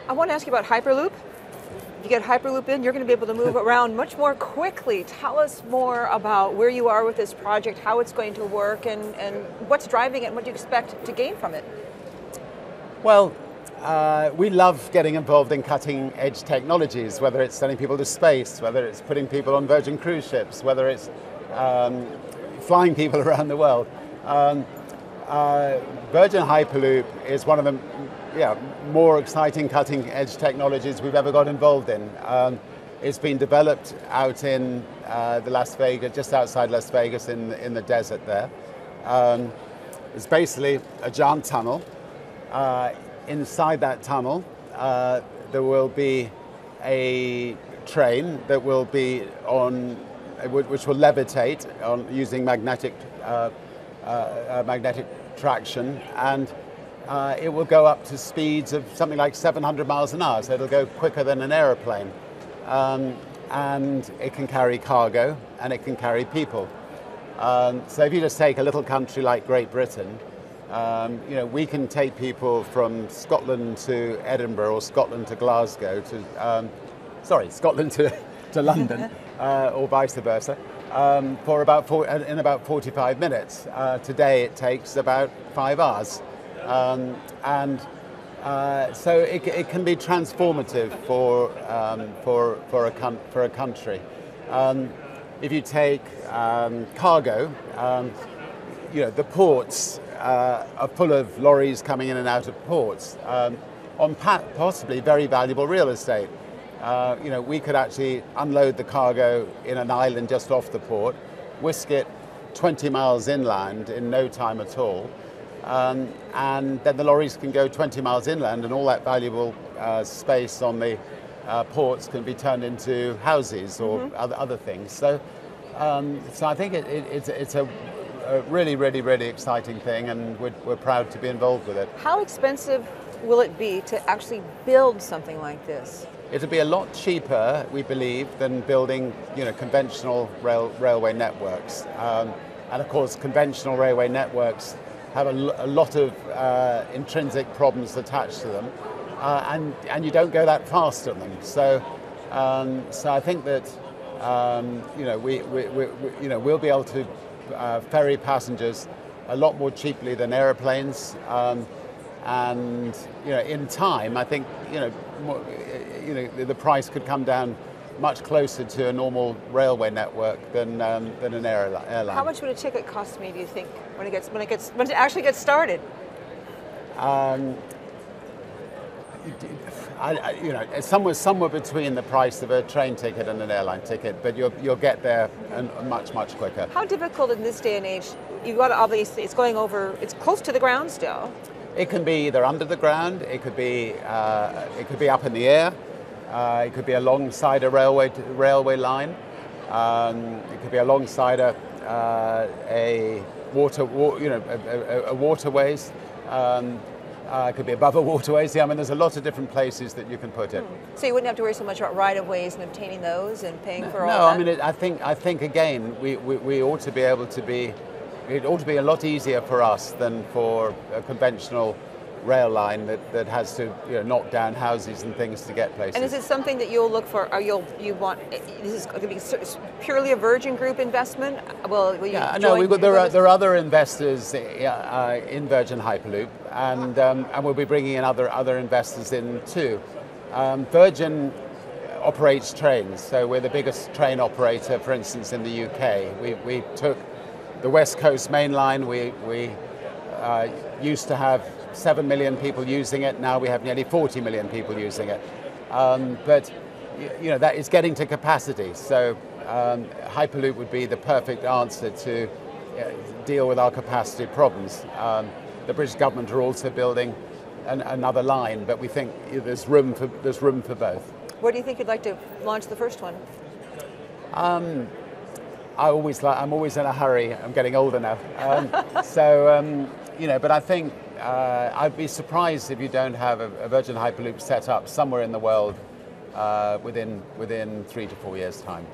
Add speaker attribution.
Speaker 1: I want to ask you about Hyperloop. You get Hyperloop in, you're going to be able to move around much more quickly. Tell us more about where you are with this project, how it's going to work, and what's driving it, and what you expect to gain from it.
Speaker 2: Well, we love getting involved in cutting edge technologies, whether it's sending people to space, whether it's putting people on Virgin cruise ships, whether it's flying people around the world. Virgin Hyperloop is one of the more exciting cutting edge technologies we've ever got involved in. It's been developed out in the Las Vegas, just outside Las Vegas in the desert there. It's basically a giant tunnel. Inside that tunnel, there will be a train that will be on, which will levitate on using magnetic traction, and it will go up to speeds of something like 700 miles an hour, so it'll go quicker than an aeroplane. And it can carry cargo, and it can carry people. So if you just take a little country like Great Britain, we can take people from Scotland to Edinburgh, or Scotland to Glasgow, Scotland to London, or vice versa, in about 45 minutes. Today it takes about 5 hours. So it can be transformative for a country. If you take cargo, the ports are full of lorries coming in and out of ports on possibly very valuable real estate. We could actually unload the cargo in an island just off the port, whisk it 20 miles inland in no time at all. And then the lorries can go 20 miles inland, and all that valuable space on the ports can be turned into houses or other things. So I think it's a really, really, really exciting thing, and we're proud to be involved with it.
Speaker 1: How expensive will it be to actually build something like this?
Speaker 2: It'll be a lot cheaper, we believe, than building conventional railway networks. And of course, conventional railway networks have a lot of intrinsic problems attached to them, and you don't go that fast on them. So I think that we'll be able to ferry passengers a lot more cheaply than aeroplanes, and in time, I think the price could come down much closer to a normal railway network than an airline.
Speaker 1: How much would a ticket cost me, do you think, when it actually gets started?
Speaker 2: Somewhere between the price of a train ticket and an airline ticket, but you'll get there much quicker.
Speaker 1: How difficult in this day and age? You've got to obviously, it's close to the ground still.
Speaker 2: It can be either under the ground, it could be up in the air. It could be alongside a railway line. It could be alongside a waterways. It could be above a waterways. I mean, there's a lot of different places that you can put it.
Speaker 1: So you wouldn't have to worry so much about right-of-ways and obtaining those and paying for all that?
Speaker 2: No, I mean, I think again, we ought to be able to be. It ought to be a lot easier for us than for a conventional rail line that has to knock down houses and things to get places.
Speaker 1: And is it something that you'll look for? Or this is going to be purely a Virgin Group investment? Will you join?
Speaker 2: There are other investors in Virgin Hyperloop, and we'll be bringing in other investors in too. Virgin operates trains, so we're the biggest train operator, for instance, in the UK. We took the West Coast Main Line. We used to have 7 million people using it. Now we have nearly 40 million people using it. But that is getting to capacity. So Hyperloop would be the perfect answer to deal with our capacity problems. The British government are also building another line, but we think there's room for both.
Speaker 1: Where do you think you'd like to launch the first one?
Speaker 2: I'm always in a hurry. I'm getting older now. But I think I'd be surprised if you don't have a Virgin Hyperloop set up somewhere in the world within 3 to 4 years' time.